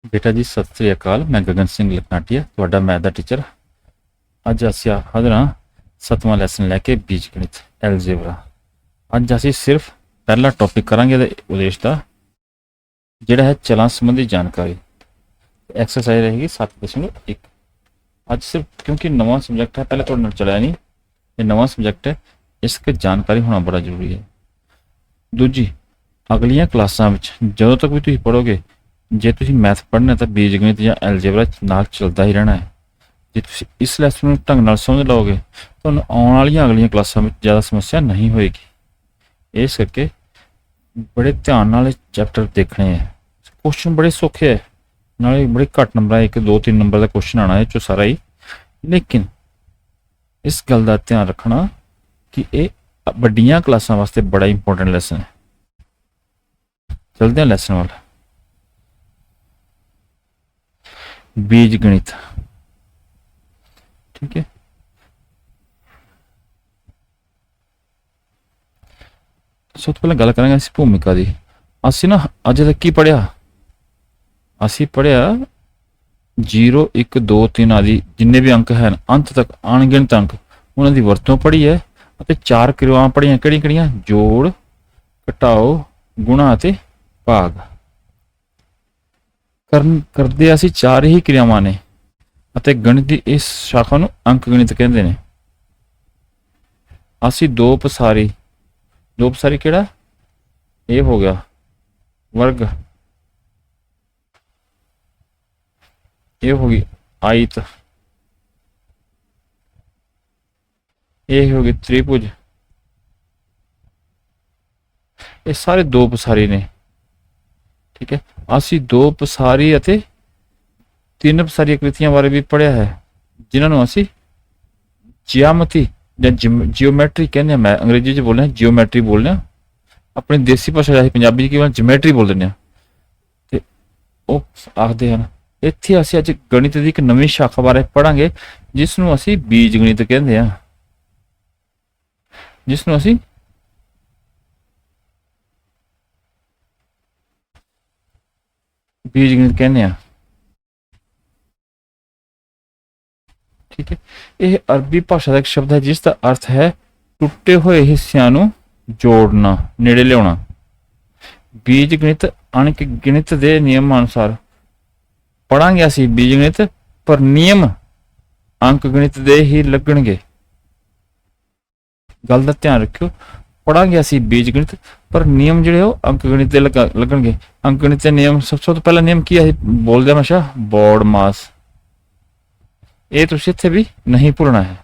ਬੇਟਾ ਜੀ ਸਤਿ ਸ੍ਰੀ ਅਕਾਲ। ਮੈਂ ਗਗਨ ਸਿੰਘ ਲਖਨਾਟੀਆ, ਤੁਹਾਡਾ ਮੈਥ ਦਾ ਟੀਚਰ। ਅੱਜ ਅਸੀਂ ਹਾਜ਼ਰ ਹਾਂ 7ਵਾਂ ਲੈਸਨ ਲੈ ਕੇ ਬੀਜਗਣਿਤ ਐਲਜੇਬਰਾ। ਅੱਜ ਅਸੀਂ ਸਿਰਫ ਪਹਿਲਾ ਟੌਪਿਕ ਕਰਾਂਗੇ ਇਹਦੇ ਉਦੇਸ਼ ਦਾ, ਜਿਹੜਾ ਹੈ ਚਲਾਂ ਸੰਬੰਧੀ ਜਾਣਕਾਰੀ। ਐਕਸਰਸਾਈਜ਼ ਰਹੇਗੀ 7.1। ਅੱਜ ਸਿਰਫ ਕਿਉਂਕਿ ਨਵਾਂ ਸਬਜੈਕਟ ਹੈ, ਪਹਿਲੇ ਤੁਹਾਡੇ ਨਾਲ ਚਲਿਆ ਨਹੀਂ, ਇਹ ਨਵਾਂ ਸਬਜੈਕਟ ਹੈ, ਇਸ ਕਰਕੇ ਜਾਣਕਾਰੀ ਹੋਣਾ ਬੜਾ ਜ਼ਰੂਰੀ ਹੈ। ਦੂਜੀ, ਅਗਲੀਆਂ ਕਲਾਸਾਂ ਵਿੱਚ ਜਦੋਂ ਤੱਕ ਵੀ ਤੁਸੀਂ ਪੜ੍ਹੋਗੇ, ਜੇ ਤੁਸੀਂ ਮੈਥ ਪੜ੍ਹਨਾ ਤਾਂ ਬੀਜਗਣਿਤ ਜਾਂ ਐਲਜੇਬਰਾ ਨਾਲ ਚੱਲਦਾ ਹੀ ਰਹਿਣਾ ਹੈ। ਜੇ ਤੁਸੀਂ ਇਸ ਲੈਸਨ ਨੂੰ ਢੰਗ ਨਾਲ ਸਮਝ ਲਓਗੇ, ਤੁਹਾਨੂੰ ਆਉਣ ਵਾਲੀਆਂ ਅਗਲੀਆਂ ਕਲਾਸਾਂ ਵਿੱਚ ਜ਼ਿਆਦਾ ਸਮੱਸਿਆ ਨਹੀਂ ਹੋਏਗੀ। ਇਸ ਕਰਕੇ ਬੜੇ ਧਿਆਨ ਨਾਲ ਇਹ ਚੈਪਟਰ ਦੇਖਣੇ ਹੈ। ਕੁਐਸਚਨ ਬੜੇ ਸੌਖੇ ਹੈ, ਨਾਲੇ ਬੜੇ ਘੱਟ ਨੰਬਰ, 1 2 3 ਨੰਬਰ ਦਾ ਕੁਐਸਚਨ ਆਉਣਾ ਹੈ ਚੋ ਸਾਰਾ ਹੀ। ਲੇਕਿਨ ਇਸ ਗੱਲ ਦਾ ਧਿਆਨ ਰੱਖਣਾ ਕਿ ਇਹ ਵੱਡੀਆਂ ਕਲਾਸਾਂ ਵਾਸਤੇ ਬੜਾ ਇੰਪੋਰਟੈਂਟ ਲੈਸਨ ਹੈ। ਚਲਦੇ ਹਾਂ ਲੈਸਨ ਵੱਲ। ਬੀਜਗਣਿਤ, ਠੀਕ ਹੈ। ਸਭ ਤੋਂ ਪਹਿਲਾਂ ਗੱਲ ਕਰਾਂਗੇ ਅਸੀਂ ਭੂਮਿਕਾ ਦੀ। ਅਸੀਂ ਨਾ ਅੱਜ ਤੱਕ ਕੀ ਪੜ੍ਹਿਆ? ਅਸੀਂ ਪੜ੍ਹਿਆ 0 1 2 3 ਆਦਿ ਜਿੰਨੇ ਵੀ ਅੰਕ ਹਨ, ਅੰਤ ਤੱਕ ਅਣਗਿਣਤ ਅੰਕ, ਉਹਨਾਂ ਦੀ ਵਰਤੋਂ ਪੜ੍ਹੀ ਹੈ ਅਤੇ 4 ਕਿਰਿਆਵਾਂ ਪੜ੍ਹੀਆਂ। ਕਿਹੜੀਆਂ ਕਿਹੜੀਆਂ? ਜੋੜ, ਘਟਾਓ, ਗੁਣਾ ਅਤੇ ਭਾਗ। ਕਰਦੇ ਅਸੀਂ 4 ਹੀ ਕਿਰਿਆਵਾਂ ਨੇ ਅਤੇ ਗਣਿਤ ਦੀ ਇਸ ਸ਼ਾਖਾ ਨੂੰ ਅੰਕ ਗਣਿਤ ਕਹਿੰਦੇ ਨੇ। ਅਸੀਂ ਦੋ ਪਸਾਰੀ ਕਿਹੜਾ? ਇਹ ਹੋ ਗਿਆ ਵਰਗ, ਇਹ ਹੋ ਗਈ ਆਇਤ, ਇਹ ਹੋ ਗਈ ਤ੍ਰਿਭੁਜ। ਇਹ ਸਾਰੇ ਦੋ ਪਸਾਰੀ ਨੇ, ਠੀਕ ਹੈ। ਅਸੀਂ ਦੋ ਪਸਾਰੀ ਅਤੇ ਤਿੰਨ ਪਸਾਰੀ ਆਕ੍ਰਿਤੀਆਂ ਬਾਰੇ ਵੀ ਪੜ੍ਹਿਆ ਹੈ, ਜਿਨ੍ਹਾਂ ਨੂੰ ਅਸੀਂ ਜਿਆਮਤੀ ਜਾਂ ਜਿਓਮੈਟਰੀ ਕਹਿੰਦੇ ਹਾਂ। ਮੈਂ ਅੰਗਰੇਜ਼ੀ 'ਚ ਬੋਲ ਰਿਹਾ, ਜਿਓਮੈਟਰੀ ਬੋਲ ਰਿਹਾ। ਆਪਣੀ ਦੇਸੀ ਭਾਸ਼ਾ ਅਸੀਂ ਪੰਜਾਬੀ 'ਚ ਕੀ ਬੋਲਦੇ, ਜਿਓਮੈਟਰੀ ਬੋਲ ਦਿੰਦੇ ਹਾਂ, ਤੇ ਉਹ ਆਖਦੇ ਹਨ। ਇੱਥੇ ਅਸੀਂ ਅੱਜ ਗਣਿਤ ਦੀ ਇੱਕ ਨਵੀਂ ਸ਼ਾਖਾ ਬਾਰੇ ਪੜ੍ਹਾਂਗੇ, ਜਿਸ ਨੂੰ ਅਸੀਂ ਬੀਜ ਗਣਿਤ ਕਹਿੰਦੇ ਹਾਂ। ਜਿਸ ਨੂੰ ਅਸੀਂ ਬੀਜ ਗਣਿਤ ਕਹਿੰਦੇ ਹਾਂ, ਠੀਕ ਹੈ। ਇਹ ਅਰਬੀ ਭਾਸ਼ਾ ਦਾ ਇੱਕ ਸ਼ਬਦ ਹੈ, ਜਿਸ ਦਾ ਅਰਥ ਹੈ ਟੁੱਟੇ ਹੋਏ ਹਿੱਸਿਆਂ ਨੂੰ ਜੋੜਨਾ, ਨੇੜੇ ਲਿਆਉਣਾ। ਬੀਜ ਗਣਿਤ ਅਣਕ ਗਣਿਤ ਦੇ ਨਿਯਮ ਅਨੁਸਾਰ ਪੜਾਂਗੇ ਅਸੀਂ ਬੀਜ ਗਣਿਤ, ਪਰ ਨਿਯਮ ਅੰਕ ਗਣਿਤ ਦੇ ਹੀ ਲੱਗਣਗੇ। ਗੱਲ ਦਾ ਧਿਆਨ ਰੱਖਿਓ, ਪੜਾਂਗੇ ਅਸੀਂ ਬੀਜ ਗਣਿਤ, ਪਰ ਨਿਯਮ ਜਿਹੜੇ ਉਹ ਅੰਕ ਗਣਿਤ ਦੇ ਲੱਗਣਗੇ। ਅੰਕ ਗਣਿਤ ਦੇ ਨਿਯਮ, ਸਭ ਤੋਂ ਪਹਿਲਾ ਨਿਯਮ ਕੀ ਹੈ? ਬੋਲਦੇ ਹਮੇਸ਼ਾ ਬੋਰਡ ਮਾਸ। ਇਹ ਤੁਸੀਂ ਇੱਥੇ ਵੀ ਨਹੀਂ ਭੁੱਲਣਾ ਹੈ,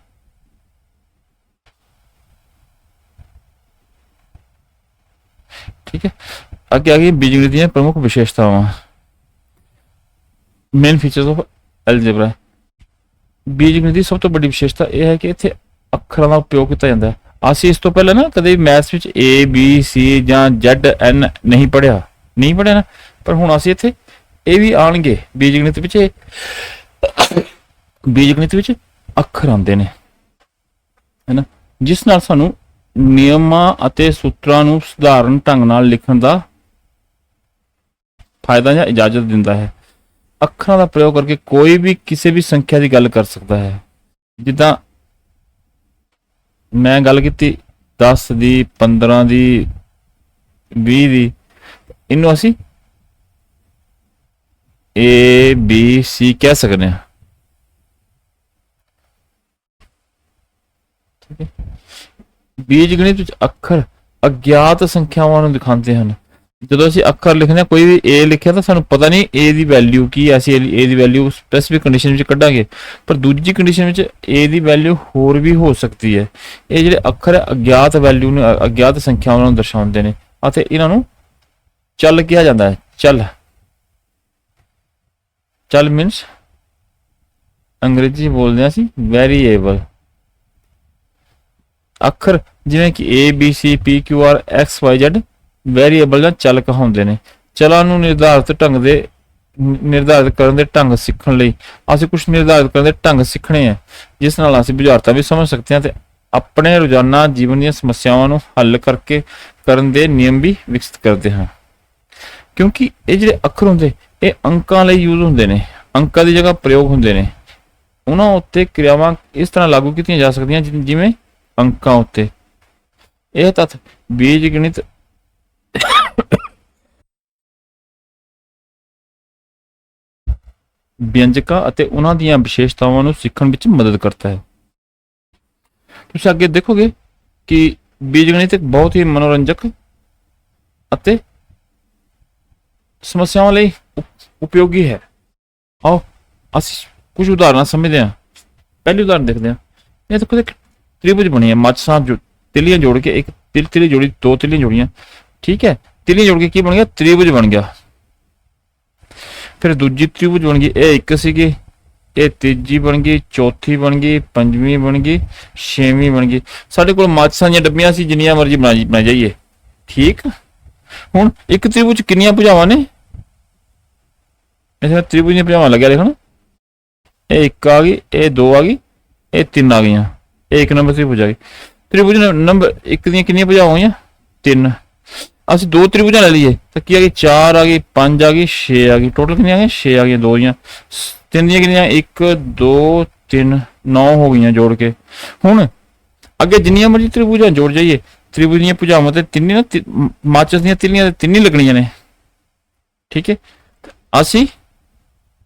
ਠੀਕ ਹੈ। ਅੱਗੇ ਆ ਗਈ ਬੀਜਗਣਿਤ ਦੀਆਂ ਪ੍ਰਮੁੱਖ ਵਿਸ਼ੇਸ਼ਤਾਵਾਂ, ਮੇਨ ਫੀਚਰਸ ਆਫ ਐਲਜੇਬਰਾ। ਬੀਜਗਣਿਤ ਦੀ ਸਭ ਤੋਂ ਵੱਡੀ ਵਿਸ਼ੇਸ਼ਤਾ ਇਹ ਹੈ ਕਿ ਇੱਥੇ ਅੱਖਰਾਂ ਦਾ ਉਪਯੋਗ ਕੀਤਾ ਜਾਂਦਾ ਹੈ। ਅਸੀਂ ਇਸ ਤੋਂ ਪਹਿਲਾਂ ਨਾ ਕਦੇ ਮੈਥਸ ਵਿੱਚ A B C ਜਾਂ Z N ਨਹੀਂ ਪੜ੍ਹਿਆ ਨਾ, ਪਰ ਹੁਣ ਅਸੀਂ ਇੱਥੇ ਇਹ ਵੀ ਆਉਣਗੇ। ਬੀਜਗਣਿਤ ਵਿੱਚ ਅੱਖਰ ਆਉਂਦੇ ਨੇ, ਹੈ ਨਾ, ਜਿਸ ਨਾਲ ਸਾਨੂੰ ਨਿਯਮਾਂ ਅਤੇ ਸੂਤਰਾਂ ਨੂੰ ਸਧਾਰਨ ਢੰਗ ਨਾਲ ਲਿਖਣ ਦਾ ਫਾਇਦਾ ਜਾਂ ਇਜਾਜ਼ਤ ਦਿੰਦਾ ਹੈ। ਅੱਖਰਾਂ ਦਾ ਪ੍ਰਯੋਗ ਕਰਕੇ ਕੋਈ ਵੀ ਕਿਸੇ ਵੀ ਸੰਖਿਆ ਦੀ ਗੱਲ ਕਰ ਸਕਦਾ ਹੈ। ਜਿੱਦਾਂ ਮੈਂ ਗੱਲ ਕੀਤੀ 10 ਦੀ, 15 ਦੀ, 20 ਦੀ, ਇਹਨੂੰ ਅਸੀਂ A B C ਕਹਿ ਸਕਦੇ ਹਾਂ, ਠੀਕ ਹੈ। ਬੀਜ ਗਣਿਤ ਵਿੱਚ ਅੱਖਰ ਅਗਿਆਤ ਸੰਖਿਆਵਾਂ ਨੂੰ ਦਿਖਾਉਂਦੇ ਹਨ। ਜਦੋਂ ਅਸੀਂ ਅੱਖਰ ਲਿਖਦੇ ਹਾਂ, ਕੋਈ ਵੀ A ਲਿਖਿਆ ਤਾਂ ਸਾਨੂੰ ਪਤਾ ਨਹੀਂ A ਦੀ ਵੈਲਿਊ ਕੀ ਹੈ, ਅਸੀਂ A the value specific condition ਵਿੱਚ ਕੱਢਾਂਗੇ, ਪਰ ਦੂਜੀ ਕੰਡੀਸ਼ਨ ਵਿੱਚ A ਦੀ ਵੈਲਿਊ ਹੋਰ ਵੀ ਹੋ ਸਕਦੀ ਹੈ। ਇਹ ਜਿਹੜੇ ਅੱਖਰ ਅਗਿਆਤ ਵੈਲਿਊ ਨੂੰ, ਅਗਿਆਤ ਸੰਖਿਆਵਾਂ ਨੂੰ ਦਰਸਾਉਂਦੇ ਨੇ, ਅਤੇ ਇਹਨਾਂ ਨੂੰ ਚੱਲ ਕਿਹਾ ਜਾਂਦਾ ਹੈ। ਚੱਲ ਮੀਨਸ ਅੰਗਰੇਜ਼ੀ ਬੋਲਦੇ ਹਾਂ ਅਸੀਂ ਵੈਰੀਏਬਲ। ਅੱਖਰ ਜਿਵੇਂ ਕਿ A B C P Q R X Y Z variable ਜਾਂ ਚੱਲ ਕਹਾਉਂਦੇ ਨੇ। ਚਲਾਂ ਨੂੰ ਨਿਰਧਾਰਿਤ ਕਰਨ ਦੇ ਢੰਗ ਸਿੱਖਣ ਲਈ ਅਸੀਂ ਕੁਝ ਨਿਰਧਾਰਿਤ ਕਰਨ ਦੇ ਢੰਗ ਸਿੱਖਣੇ ਆ, ਜਿਸ ਨਾਲ ਅਸੀਂ ਬੁਝਾਰਤਾਂ ਵੀ ਸਮਝ ਸਕਦੇ ਹਾਂ ਤੇ ਆਪਣੇ ਰੋਜ਼ਾਨਾ ਜੀਵਨ ਦੀਆਂ ਸਮੱਸਿਆਵਾਂ ਨੂੰ ਹੱਲ ਕਰਨ ਦੇ ਨਿਯਮ ਵੀ ਵਿਕਸਿਤ ਕਰਦੇ ਹਾਂ। ਕਿਉਂਕਿ ਇਹ ਜਿਹੜੇ ਅੱਖਰ ਹੁੰਦੇ, ਇਹ ਅੰਕਾਂ ਲਈ ਯੂਜ਼ ਹੁੰਦੇ ਨੇ, ਅੰਕਾਂ ਦੀ ਜਗ੍ਹਾ ਪ੍ਰਯੋਗ ਹੁੰਦੇ ਨੇ। ਉਹਨਾਂ ਉੱਤੇ ਕਿਰਿਆਵਾਂ ਇਸ ਤਰ੍ਹਾਂ ਲਾਗੂ ਕੀਤੀਆਂ ਜਾ ਸਕਦੀਆਂ ਜਿਵੇਂ ਅੰਕਾਂ ਉੱਤੇ। ਇਹ ਤੱਥ ਬੀਜ ਗਣਿਤ ਵਿਅੰਜਕਾਂ ਅਤੇ ਉਹਨਾਂ ਦੀਆਂ ਵਿਸ਼ੇਸ਼ਤਾਵਾਂ ਨੂੰ ਸਿੱਖਣ ਵਿੱਚ ਮਦਦ ਕਰਦਾ ਹੈ। ਤੁਸੀਂ ਅੱਗੇ ਦੇਖੋਗੇ ਕਿ ਬੀਜਗਣਿਤ ਇੱਕ ਬਹੁਤ ਹੀ ਮਨੋਰੰਜਕ ਅਤੇ ਸਮੱਸਿਆਵਾਂ ਲਈ ਉਪਯੋਗੀ ਹੈ। ਆਓ ਅਸੀਂ ਕੁਝ ਉਦਾਹਰਨਾਂ ਸਮਝਦੇ ਹਾਂ। ਪਹਿਲੀ ਉਦਾਹਰਨ ਦੇਖਦੇ ਹਾਂ। ਇਹ ਦੇਖੋ ਇੱਕ ਤ੍ਰਿਭੁਜ ਬਣੀ ਹੈ, ਮੱਝ ਸਾਹਿਬ ਜੋ ਤਿੱਲੀਆਂ ਜੋੜ ਕੇ ਇੱਕ ਤਿੱਲੀ ਜੋੜੀ, ਦੋ ਤਿੱਲੀਆਂ ਜੋੜੀਆਂ, ਠੀਕ ਹੈ। ਤਿੱਲੀਆਂ ਜੋੜ ਕੇ ਕੀ ਬਣ ਗਿਆ? ਤ੍ਰਿਭੁਜ ਬਣ ਗਿਆ। ਫਿਰ ਦੂਜੀ ਤ੍ਰਿਭੁਜ ਬਣ ਗਈ, ਇਹ ਇੱਕ ਸੀਗੀ, ਇਹ ਤੀਜੀ ਬਣ ਗਈ, ਚੌਥੀ ਬਣ ਗਈ, ਪੰਜਵੀਂ ਬਣ ਗਈ, ਛੇਵੀਂ ਬਣ ਗਈ। ਸਾਡੇ ਕੋਲ ਮਾਚਿਸਾਂ ਦੀਆਂ ਡੱਬੀਆਂ ਸੀ, ਜਿੰਨੀਆਂ ਮਰਜ਼ੀ ਬਣਾ ਜਾਈਏ, ਠੀਕ। ਹੁਣ ਇੱਕ ਤ੍ਰਿਭੁਜ ਕਿੰਨੀਆਂ ਭੁਜਾਵਾਂ ਨੇ? ਇਸ ਤ੍ਰਿਭੁਜ ਦੀਆਂ ਭੁਜਾਵਾਂ ਲੱਗਿਆ ਲਿਖਣ। ਇਹ ਇੱਕ ਆ ਗਈ, ਇਹ ਦੋ ਆ ਗਈ, ਇਹ ਤਿੰਨ ਆ ਗਈਆਂ, ਇਹ ਇੱਕ ਨੰਬਰ ਤ੍ਰਿਭੁਜ ਆ ਗਈ। ਤ੍ਰਿਭੁਜ ਨੰਬਰ ਇੱਕ ਦੀਆਂ ਕਿੰਨੀਆਂ ਭੁਜਾਵਾਂ ਹੋਈਆਂ? ਤਿੰਨ। ਅਸੀਂ ਦੋ ਤ੍ਰਿਭੁਜਾਂ ਲੈ ਲਈਏ ਤਾਂ ਕੀ ਆ ਗਈ? 4 ਆ ਗਈ, 5 ਆ ਗਈ, 6 ਆ ਗਈ। ਟੋਟਲ ਕਿੰਨੀਆਂ ਆ ਗਈਆਂ? 6 ਆ ਗਈਆਂ। ਦੋ ਦੀਆਂ ਤਿੰਨ ਦੀਆਂ ਕਿੰਨੀਆਂ? 1 2 3 9 ਹੋ ਗਈਆਂ ਜੋੜ ਕੇ। ਹੁਣ ਅੱਗੇ ਜਿੰਨੀਆਂ ਮਰਜ਼ੀ ਤ੍ਰਿਭੁਜਾਂ ਜੋੜ ਜਾਈਏ, ਤ੍ਰਿਭੁਜ ਦੀਆਂ ਭੁਜਾਵਾਂ ਤੇ ਤਿੰਨੇ ਨਾ ਮਾਚਿਸ ਦੀਆਂ ਤਿੱਲੀਆਂ ਤੇ ਤਿੰਨ ਹੀ ਲੱਗਣੀਆਂ ਨੇ, ਠੀਕ ਹੈ। ਅਸੀਂ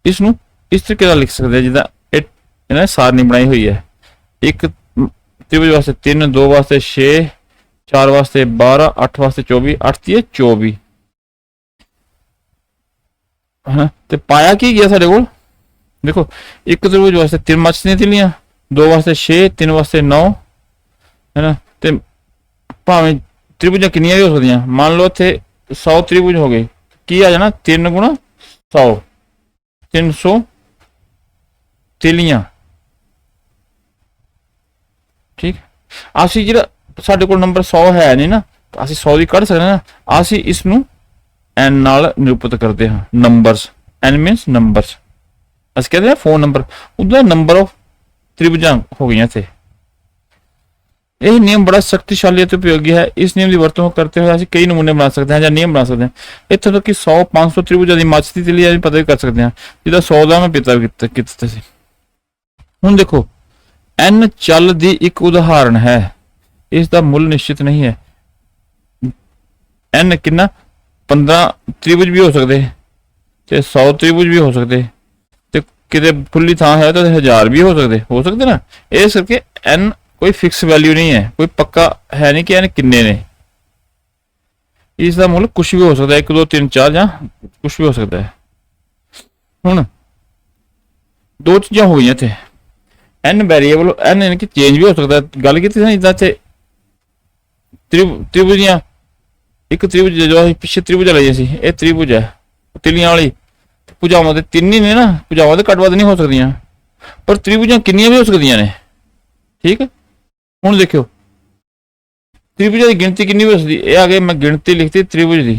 ਇਸ ਨੂੰ ਇਸ ਤਰੀਕੇ ਨਾਲ ਲਿਖ ਸਕਦੇ ਹਾਂ ਜਿੱਦਾਂ ਇਹਨਾਂ ਨੇ ਸਾਰਣੀ ਬਣਾਈ ਹੋਈ ਹੈ। ਇੱਕ ਤ੍ਰਿਭੁਜ ਵਾਸਤੇ 3, 2 ਵਾਸਤੇ 6, 4 ਵਾਸਤੇ 12, 8 ਵਾਸਤੇ 24, 8 ਦੀ 24 ਹੈ। ਤੇ ਪਾਇਆ ਕੀ ਗਿਆ ਸਾਡੇ ਕੋਲ? ਦੇਖੋ ਇੱਕ ਤ੍ਰਿਭੁਜ ਵਾਸਤੇ 3 ਮਾਚਿਸ ਦੀਆਂ ਤਿੱਲੀਆਂ, 2 ਵਾਸਤੇ 6, 3 ਵਾਸਤੇ 9 ਹੈ ਨਾ। ਤੇ ਭਾਵੇਂ ਤ੍ਰਿਭੁਜਾਂ ਕਿੰਨੀਆਂ ਵੀ ਹੋ ਸਕਦੀਆਂ, ਮੰਨ ਲਓ ਇੱਥੇ 100 ਤ੍ਰਿਭੁਜ ਹੋ ਗਏ, ਕੀ ਆ ਜਾਣਾ? 3 ਗੁਣਾ 100, 300 ਤਿੱਲੀਆਂ, ਠੀਕ। ਅਸੀਂ ਜਿਹੜਾ ਸਾਡੇ ਕੋਲ ਨੰਬਰ 100 ਹੈ ਨਹੀਂ ਨਾ, ਅਸੀਂ 100 ਦੀ ਕੱਢ ਸਕਦੇ ਹਾਂ। ਅਸੀਂ ਇਸ ਨੂੰ n ਨਾਲ ਨਿਰੂਪਿਤ ਕਰਦੇ ਹਾਂ। Numbers, n means numbers. ਅਸੀਂ ਕਹਿੰਦੇ ਹਾਂ ਫੋਨ ਨੰਬਰ, ਉਹਦਾ ਨੰਬਰ ਆਫ ਤ੍ਰਿਭੁਜਾਂ ਹੋ ਗਈਆਂ ਇੱਥੇ। ਇਹ ਨਿਯਮ ਬੜਾ ਸ਼ਕਤੀਸ਼ਾਲੀ ਅਤੇ ਉਪਯੋਗੀ ਹੈ। ਇਸ ਨਿਯਮ ਦੀ ਵਰਤੋਂ ਕਰਦੇ ਹੋਏ ਅਸੀਂ ਕਈ ਨਮੂਨੇ ਬਣਾ ਸਕਦੇ ਹਾਂ ਜਾਂ ਨਿਯਮ ਬਣਾ ਸਕਦੇ ਹਾਂ। ਇੱਥੋਂ ਤੱਕ ਕਿ 100 500 ਤ੍ਰਿਭੁਜਾਂ ਦੀ ਮਾਚਿਸ ਦੀ ਤਿੱਲੀ ਪਤਾ ਵੀ ਕਰ ਸਕਦੇ ਹਾਂ, ਜਿਹਦਾ 100 ਦਾ ਮੈਂ ਪਿਤਾ ਵੀ ਕੀਤਾ ਸੀ। ਹੁਣ ਦੇਖੋ n ਚੱਲ ਦੀ ਇੱਕ ਉਦਾਹਰਣ ਹੈ, ਇਸ ਦਾ ਮੁੱਲ ਨਿਸ਼ਚਿਤ ਨਹੀਂ ਹੈ। n ਕਿੰਨਾ? 15 ਤ੍ਰਿਭੁਜ ਵੀ ਹੋ ਸਕਦੇ ਤੇ 100 ਤ੍ਰਿਭੁਜ ਵੀ ਹੋ ਸਕਦੇ, ਤੇ ਕਿਤੇ ਖੁੱਲੀ ਥਾਂ ਹੈ ਤਾਂ 1000 ਵੀ ਹੋ ਸਕਦੇ ਨਾ। ਇਸ ਕਰਕੇ n ਕੋਈ ਫਿਕਸ ਵੈਲਿਊ ਨਹੀਂ ਹੈ, ਕੋਈ ਪੱਕਾ ਹੈ ਨਹੀਂ ਕਿ n ਕਿੰਨੇ ਨੇ। ਇਸ ਦਾ ਮੁੱਲ ਕੁਝ ਵੀ ਹੋ ਸਕਦਾ, 1 2 3 4 ਜਾਂ ਕੁਝ ਵੀ ਹੋ ਸਕਦਾ ਹੈ। ਹੁਣ ਦੋ ਚੀਜ਼ਾਂ ਹੋ ਗਈਆਂ ਇੱਥੇ। n वेरिएबल n यानी कि चेंज भी हो सकता है। गल की जिदा से त्रिभुजियां एक त्रिभुज जो पिछले त्रिभुज लाई सी, ये त्रिभुज है तिलियां वाली भुजावां ते तीन ही ने ना, भुजावां ते घट वध नहीं हो सकदियां, पर त्रिभुजां किन्नियां भी हो सकदियां ने, ठीक है। हुण देखियो त्रिभुजां दी गिनती किन्नी हो सकदी? ये आ गई मैं गिनती लिखती त्रिभुज दी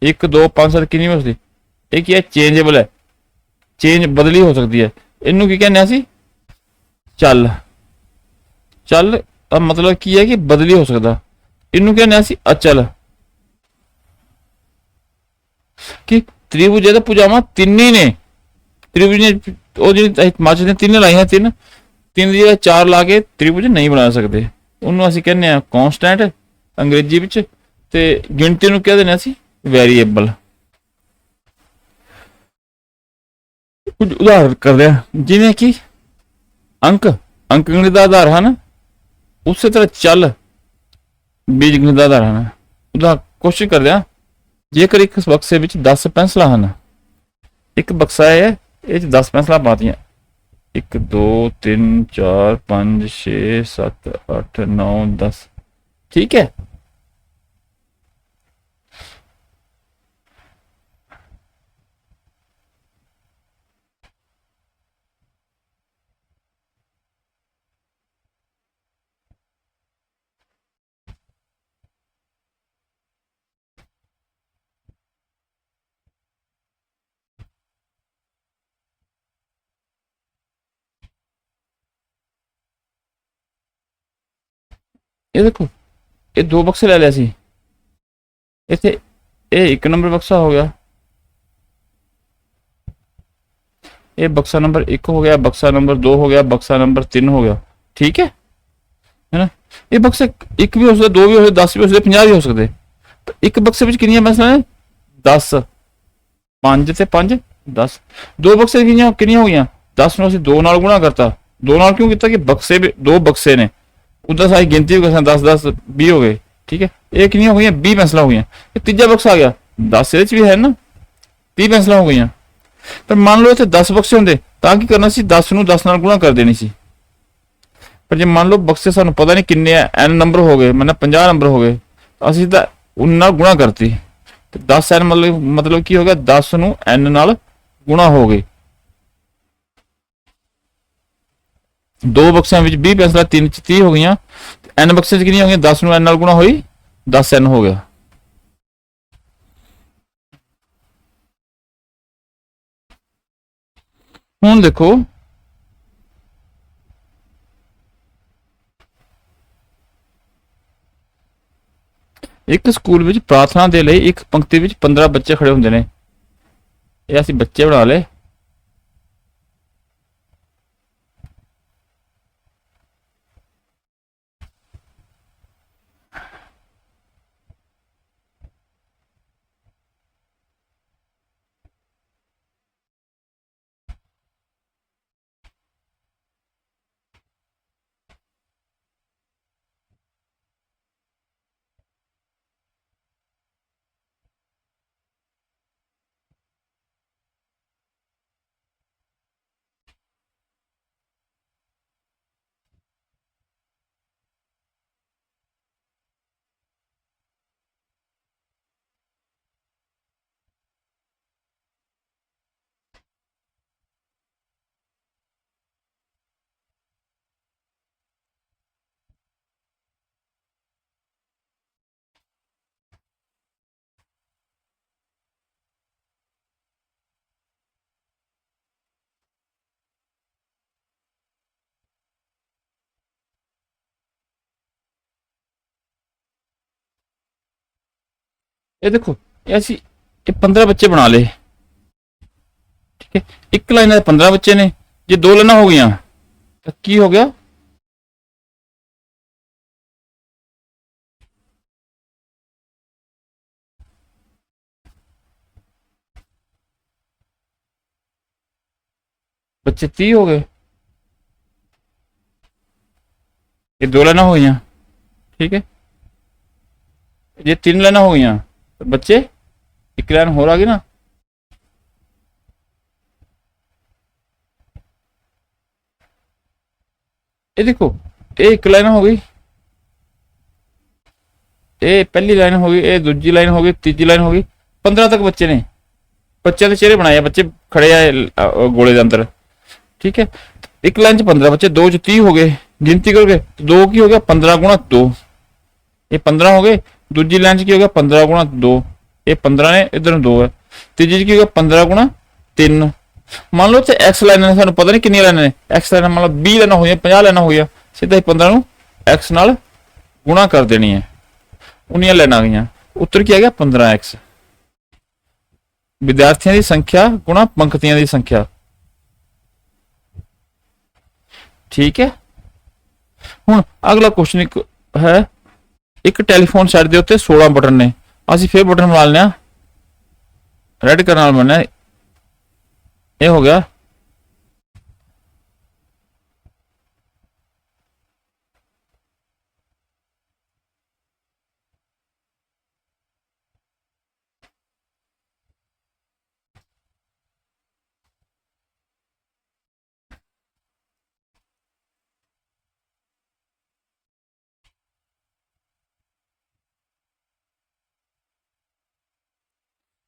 1 2 5 7 किन्नी हो सकदी? ये की है? चेंजेबल है, चेंज बदली हो सकती है। इनू की कहने सी? चल। चल का मतलब की है कि बदली हो सकता। इनू कहने सी अचल। कि त्रिभुज है तो भुजावां तीन ही ने, त्रिभुज ने माचिस ने तीन लाइया, तीन तीन की जगह 4 ला के त्रिभुज नहीं बना सकते। उन्होंने असीं कहने आ कॉन्स्टेंट अंग्रेजी विच, ते गिनती नूं कह देने असीं वेरीएबल। कुछ उदाहरण करदे आ, जिवें कि अंक गणित का आधार है ना, उस तरह चल बीज गणित का आधार है ना। उदा कोशिश करदे आ, जेकर एक बक्से विच 10 पेंसिलां हन, एक बक्सा है ये 10 पेंसिलां पातियां, 1 2 3 4 5 6 7 8 9 10, ठीक है। ये देखो ये 2 बक्से ले लिया सी, इत्थे ये 1 नंबर बक्सा हो गया, ये बक्सा नंबर 1 हो गया, बक्सा नंबर 2 हो गया, बक्सा नंबर 3 हो गया। ठीक है ना। ये बक्से 1 भी हो सकते, 2 भी हो सकते, 10 भी हो सकते, 50 भी हो सकते। तो एक बक्से ਵਿੱਚ ਕਿੰਨੀਆਂ ਮੈਸਲਾਂ ਨੇ? 10, 5 ਤੇ 5 10। ਦੋ ਬਕਸੇ ਕਿੰਨੀਆਂ ਹੋ ਗਈਆਂ? 10 ਨੂੰ ਅਸੀਂ 2 ਨਾਲ ਗੁਣਾ ਕਰਤਾ। 2 ਨਾਲ ਕਿਉਂ ਕੀਤਾ? ਕਿ ਬਕਸੇ ਵੀ 2 ਬਕਸੇ ਨੇ, ਉਦਾਂ ਸਾਰੀ ਗਿਣਤੀ ਵੀ ਕਰ 10 10 20 ਹੋ ਗਏ। ਠੀਕ ਹੈ, ਇਹ ਕਿੰਨੀਆਂ ਹੋ ਗਈਆਂ? 20 ਪੈਨਸਲਾਂ ਹੋ ਗਈਆਂ। ਇਹ ਤੀਜਾ ਬਕਸਾ ਆ ਗਿਆ 10, ਇਹਦੇ ਚ ਵੀ ਹੈ ਨਾ 30 ਪੈਨਸਲਾਂ ਹੋ ਗਈਆਂ। ਪਰ ਮੰਨ ਲਓ ਇੱਥੇ 10 ਬਕਸੇ ਹੁੰਦੇ ਤਾਂ ਕੀ ਕਰਨਾ ਸੀ? 10 ਨੂੰ 10 ਨਾਲ ਗੁਣਾ ਕਰ ਦੇਣੀ ਸੀ। ਪਰ ਜੇ ਮੰਨ ਲਓ ਬਕਸੇ ਸਾਨੂੰ ਪਤਾ ਨਹੀਂ ਕਿੰਨੇ ਆ, n ਨੰਬਰ ਹੋ ਗਏ, ਮਤਲਬ 50 ਨੰਬਰ ਹੋ ਗਏ, ਅਸੀਂ ਤਾਂ ਉਹਨਾਂ ਨਾਲ ਗੁਣਾ ਕਰਤੀ ਤੇ 10 n ਮਤਲਬ ਕੀ ਹੋ ਗਿਆ? 10 ਨੂੰ n ਨਾਲ ਗੁਣਾ ਹੋ ਗਏ। ਦੋ ਬਕਸਿਆਂ ਵਿੱਚ 20 ਪੈਨਸਲਾਂ, 3 ਚ 30 ਹੋ ਗਈਆਂ। n ਬਕਸੇ ਚ ਕਿੰਨੀਆਂ ਹੋ ਗਈਆਂ? 10 ਨੂੰ n ਨਾਲ ਗੁਣਾ ਹੋਈ, 10n ਹੋ ਗਿਆ। ਹੁਣ ਦੇਖੋ ਇੱਕ ਸਕੂਲ ਵਿੱਚ ਪ੍ਰਾਰਥਨਾ ਦੇ ਲਈ ਇੱਕ ਪੰਕਤੀ ਵਿੱਚ 15 ਬੱਚੇ ਖੜੇ ਹੁੰਦੇ ਨੇ। ਇਹ ਅਸੀਂ ਬੱਚੇ ਬਣਾ ਲਏ। ਇਹ ਦੇਖੋ, ਇਹ ਅਸੀਂ 15 ਬੱਚੇ ਬਣਾ ਲਏ। ਠੀਕ ਹੈ, ਇੱਕ ਲਾਈਨ ਦੇ 15 ਬੱਚੇ ਨੇ। ਜੇ ਦੋ ਲਾਈਨਾਂ ਹੋ ਗਈਆਂ ਤਾਂ ਕੀ ਹੋ ਗਿਆ? ਬੱਚੇ 30 ਹੋ ਗਏ। ਇਹ ਦੋ ਲਾਈਨਾਂ ਹੋ ਗਈਆਂ। ਠੀਕ ਹੈ, ਜੇ 3 ਲਾਈਨਾਂ ਹੋ ਗਈਆਂ ਤਾਂ ਬੱਚੇ ਇੱਕ ਲਾਈਨ ਹੋਰ ਆ ਗਈ ਨਾ। ਇਹ ਦੇਖੋ, ਇਹ ਇੱਕ ਲਾਈਨ ਹੋ ਗਈ, ਇਹ ਪਹਿਲੀ ਲਾਈਨ ਹੋ ਗਈ, ਇਹ ਦੂਜੀ ਲਾਈਨ ਹੋ ਗਈ, ਤੀਜੀ ਲਾਈਨ ਹੋ ਗਈ। 15 ਤੱਕ ਬੱਚੇ ਨੇ। ਬੱਚਿਆਂ ਦੇ ਚਿਹਰੇ ਬਣਾਏ ਆ, ਬੱਚੇ ਖੜੇ ਆ ਗੋਲੇ ਦੇ ਅੰਦਰ। ਠੀਕ ਹੈ, ਇੱਕ ਲਾਈਨ ਚ 15 ਬੱਚੇ, 2 ਚ 30 ਹੋ ਗਏ। ਗਿਣਤੀ ਕਰੋਗੇ 2 ਕੀ ਹੋ ਗਿਆ? 15 ਗੁਣਾ 2, ਇਹ 15 ਹੋ ਗਏ। ਦੂਜੀ ਲਾਈਨ ਚ ਕੀ ਹੋ ਗਿਆ? 15 ਗੁਣਾ 2, ਇਹ 15 ਨੇ, ਇਧਰ ਨੂੰ 2 ਹੈ। ਤੀਜੀ ਚ ਕੀ ਹੋ ਗਿਆ? 15 ਗੁਣਾ 3। ਮੰਨ ਲਓ ਇੱਥੇ x ਲਾਈਨਾਂ ਨੇ, ਸਾਨੂੰ ਪਤਾ ਨਹੀਂ ਕਿੰਨੀਆਂ ਲਾਈਨਾਂ ਨੇ। x ਲਾਈਨਾਂ ਮੰਨ ਲਓ 20 ਲਾਈਨਾਂ ਹੋਈਆਂ, 50 ਲਾਈਨਾਂ ਹੋਈਆਂ, ਸਿੱਧਾ ਹੀ 15 ਨੂੰ x ਨਾਲ ਗੁਣਾ ਕਰ ਦੇਣੀ ਹੈ। ਉਨੀਆਂ ਲਾਈਨਾਂ ਆ ਗਈਆਂ, ਉੱਤਰ ਕੀ ਆ ਗਿਆ? 15x। ਵਿਦਿਆਰਥੀਆਂ ਦੀ ਸੰਖਿਆ ਗੁਣਾ ਪੰਕਤੀਆਂ ਦੀ ਸੰਖਿਆ। ਠੀਕ ਹੈ, ਹੁਣ ਅਗਲਾ ਕੁਐਸਚਨ ਇੱਕ ਹੈ, ਇੱਕ ਟੈਲੀਫੋਨ ਸੈੱਟ ਦੇ ਉੱਤੇ 16 ਬਟਨ ਨੇ। ਅਸੀਂ ਫਿਰ ਬਟਨ ਬਣਾ ਲੈਣੇ ਆ, ਰੈਡ ਕਰਨ ਨਾਲ ਬਣਨਾ। ਇਹ ਹੋ ਗਿਆ।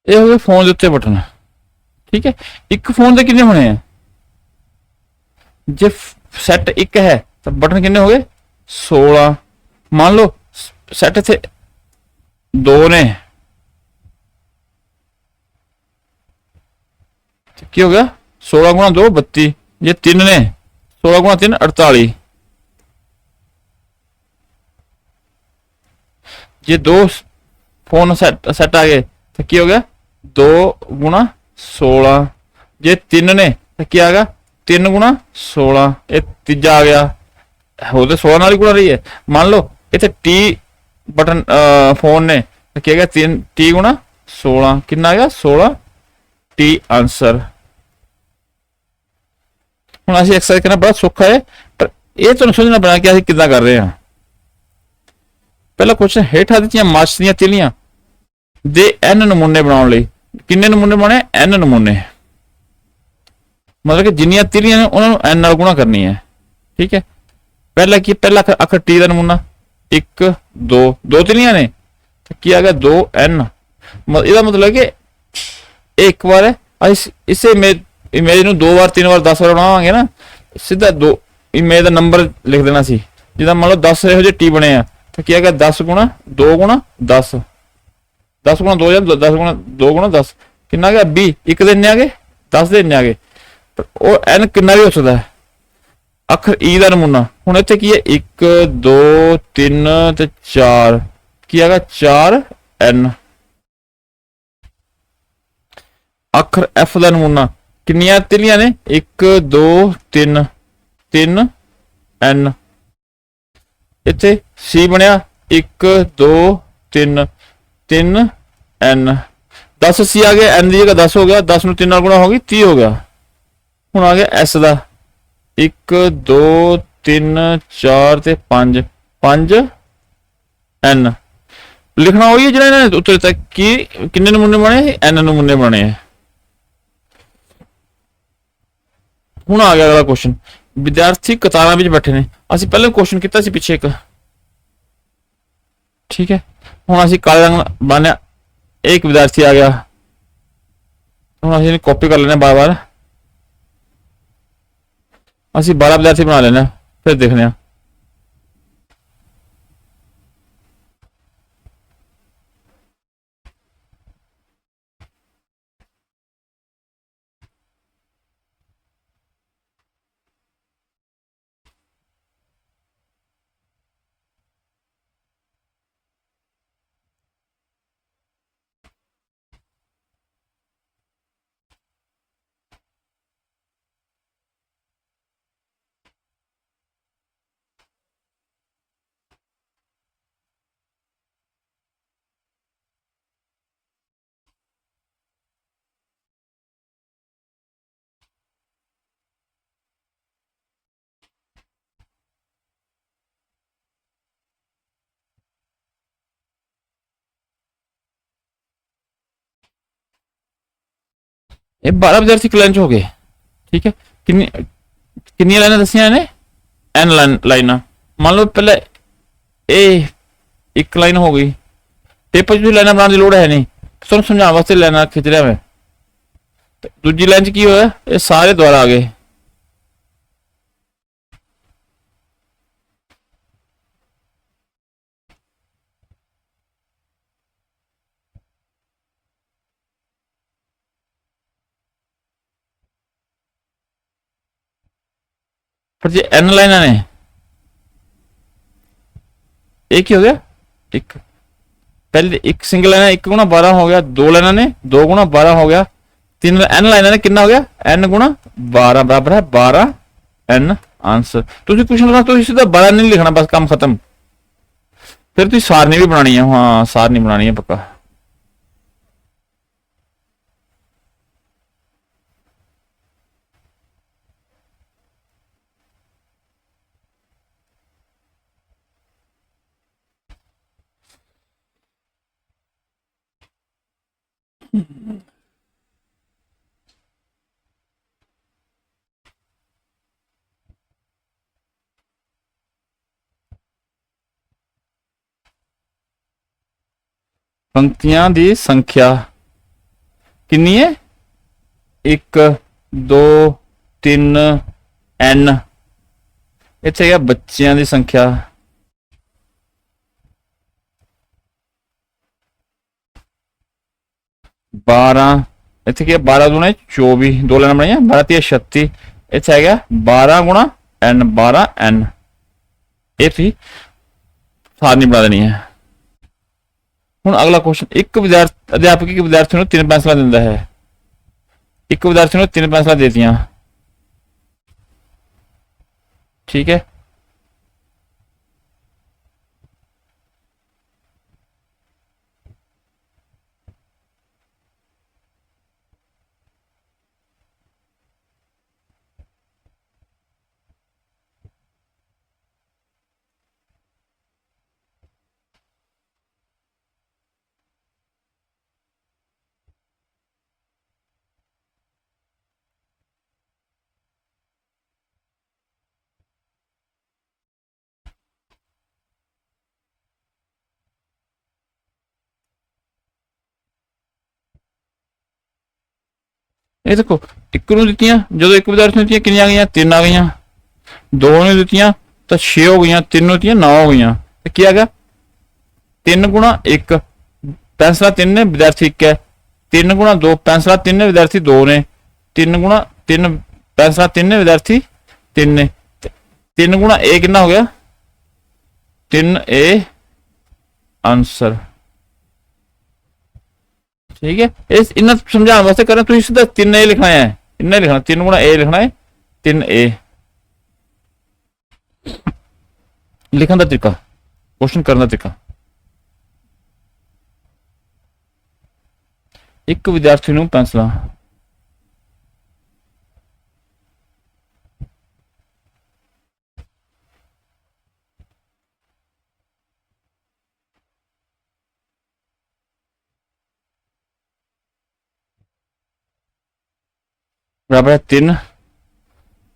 ਇਹ ਹੋ ਗਏ ਫੋਨ ਦੇ ਉੱਤੇ ਬਟਨ। ਠੀਕ ਹੈ, ਇੱਕ ਫੋਨ ਦੇ ਕਿੰਨੇ ਹੋਣੇ ਆ? ਜੇ ਸੈੱਟ ਇੱਕ ਹੈ ਤਾਂ ਬਟਨ ਕਿੰਨੇ ਹੋ ਗਏ? 16। ਮੰਨ ਲਓ ਸੈੱਟ ਇੱਥੇ 2 ਨੇ, ਕੀ ਹੋ ਗਿਆ? 16 ਗੁਣਾ 2 32। ਜੇ 3 ਨੇ, 16 ਗੁਣਾ 3 48। ਜੇ 2 ਫੋਨ ਸੈੱਟ ਆ ਗਏ ਤਾਂ ਕੀ ਹੋ ਗਿਆ? 2 ਗੁਣਾ 16। ਜੇ 3 ਨੇ तो क्या आ गया 3 गुणा 16, ये तीजा आ गया, हो तो 16 नाल ही गुणा रही है। मान लो इतने टी बटन फोन ने तो क्या गया 3 टी गुणा 16 कितना आ गया 16 टी आंसर। हम असं एक्सरसाइज करना बड़ा सौखा है, पर यह तो समझना पैना कि असं किदा कर रहे हैं। पहला क्वेश्चन हेठा दित्तियां माचिस दीयां तिलियां दे n नमूने बनाने लई किन्ने नमूने बनाने n नमूने, मतलब कि जिन्नियां तिलियां ने उन्होंने n नाल गुणा करनी है। ठीक है, पहला की पहला अखर टी का नमूना 1 2 दो तिलियां ने तो क्या आ गया 2n, इसका मतलब कि एक बार है इसे इमेज ਨੂੰ 2 बार 3 बार 10 बार बनावांगे ना, सीधा दो इमेज का नंबर लिख देना सी। जिदा मान लो 10 ਇਹੋ ਜਿਹੇ टी बने आ तो क्या गया 10 गुणा 2 गुणा 10, 10 गुणा 2 या 10 गुणा 2 गुणा 10 कितना गया 20, एक दिन आ गए 10 दिन आ गए, पर वो n कितना भी हो सकता है। अखर ई का नमूना हुण इत्थे की है 1 2 3 ते 4 की आ गया 4n। अखर f का नमूना किन्नियां तिलियां ने 1 2 3 3n, इत्थे सी बनया 1 2 3 3n, 10 सी आ गया n की जगह 10 हो गया, 10 में 3 नाल गुणा हो गई 30 हो गया। हुण आ गया s का 1 2 3 4 ते 5 5n, लिखना वही है जिन्हें उत्तर तक कि किन्ने नमूने बने n नमूने बने हैं। हुण आ गया अगला क्वेश्चन, विद्यार्थी कतारां विच बैठे ने, असीं पहले क्वेश्चन किया सी पिछे एक। ठीक है, हुण असीं काले रंग बनया, एक विद्यार्थी आ गया, हुण असीं कॉपी कर लेने बार बार, असीं 12 विद्यार्थी बना लेना फिर देखने। ये 12 विद्यार्थी क्लैंच हो गए। ठीक है, कितनी लाइना दसिया ने n लाइना, मान लो पहले ए एक लाइन हो गई, पेपर जो लाइना बनाने की लोड़ है नहीं, तुम समझाने वास्ते लाइना खिंच रहा मैं। दूजी लाइन च की होया ये सारे द्वारा आ गए, पर जो n लाइना ने एक ही हो गया, एक पहले एक सिंगल लाइन 1 गुणा 12 हो गया, 2 लाइना ने 2 गुणा 12 हो गया, 3 n लाइना ने कितना हो गया n गुणा 12 बराबर है 12n आंसर। तुझे क्वेश्चन करना तो सीधा 12 नहीं लिखना, बस काम खत्म। फिर तुझे सारनी भी बनानी है, हाँ सारनी बनानी है पक्का। पंक्तियां दी संख्या कितनी है 1 2 3 n, इत्थे है बच्चियां दी संख्या 12, इत्थे क्या 12 दूने 24, 2 लाइन बनाई 12 3 36, इत्थे है 12 गुणा n 12n, ये थी सारनी बना देनी है। हुण अगला क्वेश्चन, एक विद्यार्थी अध्यापक एक विद्यार्थी को 3 पेंसिलां दिंदा है, एक विद्यार्थी ने 3 पेंसिलां देतियां ठीक है। ਇਹ ਦੇਖੋ ਇੱਕ ਨੂੰ ਦਿੱਤੀਆਂ, ਜਦੋਂ ਇੱਕ ਵਿਦਿਆਰਥੀ ਨੂੰ ਦਿੱਤੀਆਂ ਕਿੰਨੀਆਂ ਆ ਗਈਆਂ, 3 ਆ ਗਈਆਂ। ਦੋ ਨੂੰ ਦਿੱਤੀਆਂ ਤਾਂ 6 ਹੋ ਗਈਆਂ, 3 ਨੂੰ ਦਿੱਤੀਆਂ 9 ਹੋ ਗਈਆਂ। ਤੇ ਕੀ ਆ ਗਿਆ 3 ਗੁਣਾ 1, ਪੈਨਸਲਾਂ 3 ਨੇ ਵਿਦਿਆਰਥੀ 1 ਹੈ। 3 ਗੁਣਾ 2, ਪੈਨਸਲਾਂ 3 ਨੇ ਵਿਦਿਆਰਥੀ 2 ਨੇ। 3 ਗੁਣਾ 3, ਪੈਨਸਲਾਂ 3 ਨੇ ਵਿਦਿਆਰਥੀ 3 ਨੇ। 3 ਗੁਣਾ a ਕਿੰਨਾ ਹੋ ਗਿਆ 3a आंसर। ठीक है, इस इन्ना समझाने वास्ते करें तो सीधा 3a लिखना है, इन्ना लिखना 3 गुणा a लिखना है 3a। लिखने का तरीका, क्वेश्चन करने का तरीका, एक विद्यार्थी नूं पेंसिलां बराबर है 3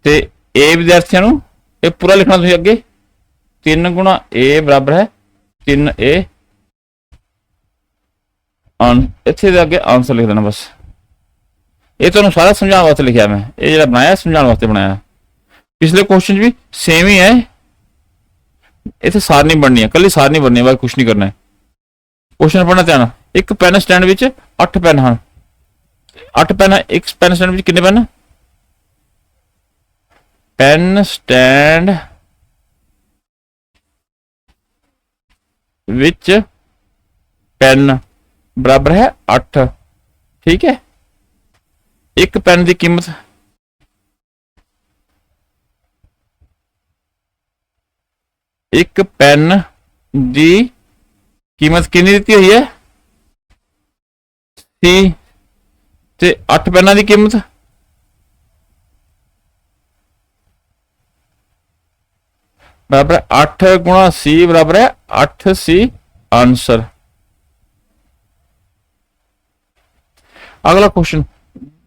ते ए विद्यार्थियों नूं ये पूरा लिखना तुसीं अगे 3 गुणा a बराबर है 3a इत्थे दे अगे आंसर लिख देना बस। ये तुहानूं सारा समझाने वास्ते लिखिया मैं, ये जिहड़ा बनाया समझाने वास्ते बनाया। पिछले क्वेश्चन भी सेम ही है, इत्थे सार नहीं बननी है, कल्ली सार नहीं बननी है, कुछ नहीं करना है। क्वेश्चन पढ़ना ध्यान, एक पेन स्टैंड विच 8 पेन हैं, 8 पेन है, एक पेन स्टैंड विच कितने पेन, पेन स्टैंड विच पेन बराबर है 8। ठीक है, एक पेन की कीमत एक पेन की कीमत कितनी दी हुई है सी, ते 8 पेना की कीमत बराबर है 8 गुणा सी बराबर है 8c आंसर। अगला क्वेश्चन,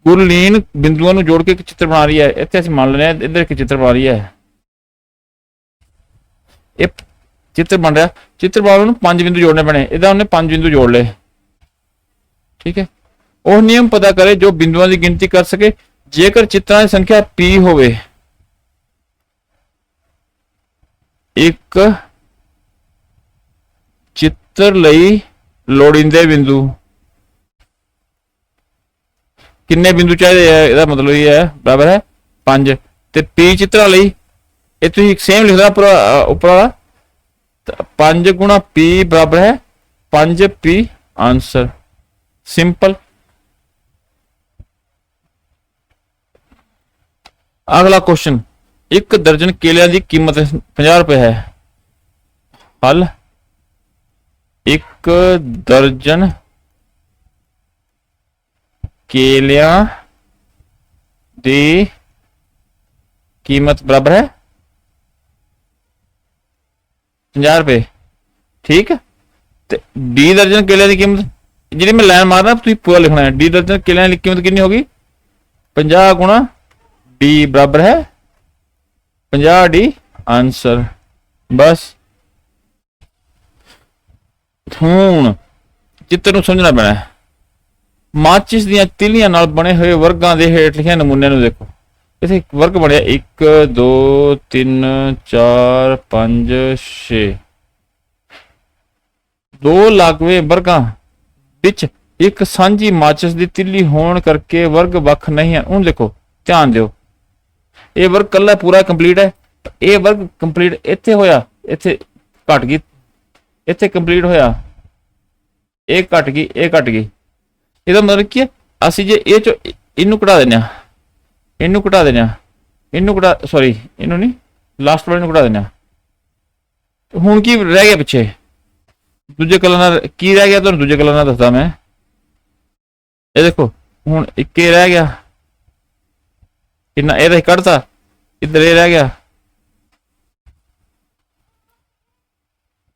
गुरलीन बिंदुओं को जोड़ के एक चित्र बना रही है। इतने असं मान लें इधर एक चित्र बना रही है, ये चित्र बन रहा, चित्र बनाने 5 बिंदु जोड़ने पैने, इधर उन्हें 5 बिंदु जोड़ ले। ठीक है, वह नियम पता करे जो बिंदुओं की गिनती कर सके जेकर चित्रों की संख्या p होवे। एक चित्र लई लोड़ींदे बिंदु किन्ने बिंदु चाहिए है, इसका मतलब ये है बराबर है 5 ते p चित्रा लई ये तुसीं सेम लिख देना पूरा ऊपर वाला 5 गुणा p बराबर है 5p आंसर। सिंपल। अगला क्वेश्चन, एक दर्जन केलियां की कीमत 50 रुपए है। हल, एक दर्जन केलियां की कीमत बराबर है 50 रुपए। ठीक है, डी दर्जन केलियां की कीमत जी मैं लाइन मारना तुम पूरा लिखना है। डी दर्जन केलियां की कीमत कितनी होगी 50 गुणा डी बराबर है 50 डी आंसर। बस हुण चित्र नूं समझना पैना है। माचिस दियां तिलियां नाल बने हुए वर्गां दे हेठ लिखे नमूने नूं देखो। इत्थे वर्ग बनिया 1 2 3 4 5 6 दो लागवे वर्गां विच एक सांझी माचिस दी तिली होने करके वर्ग वख नहीं है। हुण देखो ध्यान दिओ, ये वर्ग कल्ला पूरा कंप्लीट है, ये वर्ग कंप्लीट इत्थे होया, इत्थे घट गई, इत्थे कंप्लीट होया, ये घट गई, ये घट गई। ਇਹਦਾ मतलब ਕੀ ਹੈ ਅਸੀਂ ਜੇ ਇਹ ਚੋਂ ਇਹਨੂੰ ਘਟਾ ਦਿੰਦੇ ਆ, ਇਹਨੂੰ ਘਟਾ ਦਿੰਦੇ ਆ, ਇਹਨੂੰ ਘਟਾ ਸੌਰੀ ਇਹਨੂੰ ਨਹੀਂ ਲਾਸਟ ਵਾਲੇ ਨੂੰ ਕਢਾ ਦਿੰਦੇ ਆ। ਹੁਣ ਕੀ ਰਹਿ ਗਿਆ ਪਿੱਛੇ? ਦੂਜੇ ਕਲਰ ਨਾਲ ਕੀ ਰਹਿ ਗਿਆ ਤੁਹਾਨੂੰ ਦੂਜੇ ਕਲਰ ਨਾਲ ਦੱਸਦਾ ਮੈਂ। ਇਹ ਦੇਖੋ ਹੁਣ ਇੱਕ ਇਹ ਰਹਿ ਗਿਆ, ਕਿੰਨਾ ਇਹਦਾ ਕੱਢਤਾ, ਇੱਧਰ ਇਹ ਰਹਿ ਗਿਆ,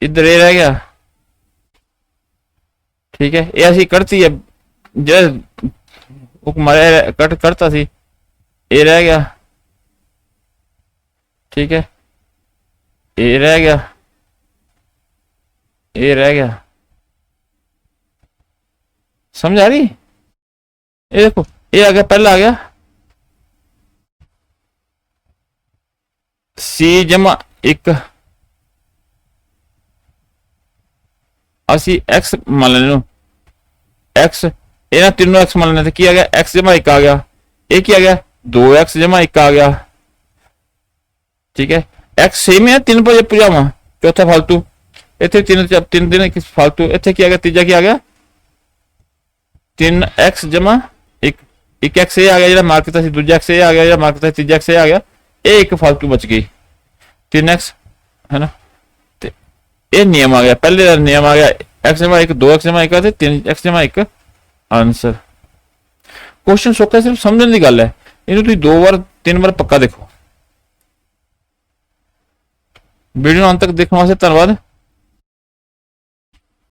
ਇੱਧਰ ਇਹ ਰਹਿ ਗਿਆ, ਠੀਕ ਹੈ। ਇਹ ਅਸੀਂ ਕੱਢਤੀ ਹੈ, ਜਿਹੜਾ ਉਹ ਮਾਰਿਆ ਕੱਢਤਾ ਸੀ, ਇਹ ਰਹਿ ਗਿਆ, ठीक है। ये रह गया, ये रह गया, समझ आ रही? ये देखो ये आ गया, पहला आ गया सी जमा एक, असी एक्स मान लेने, एक्स ये तीनों एक्स मान लेने, की आ गया एक्स जमा एक आ गया, एक ही आ गया 2x जमा एक आ गया, ठीक है। एक्स सेम है, तीन पर पुजावा, चौथा फालतू, इतने तीन तीन दिन फालतू, इतने क्या आ गया, तीजा क्या आ गया 3x जमा एक, एक एक्स ये आ गया जो मार्क किया, दूजा एक्स ये आ गया जो मार्क किया, तीजा एक्स ये आ गया, ये एक फालतू बच गई 3x है ना। तो ये नियम आ गया, पहले का नियम आ गया एक्स जमा एक, 2x जमा एक, 3x जमा एक आंसर। क्वेश्चन सौखा, सिर्फ समझने की गल है, इन्हें दो बार तीन बार पक्का देखो। वीडियो अंत तक देखने वास्ते धन्यवाद।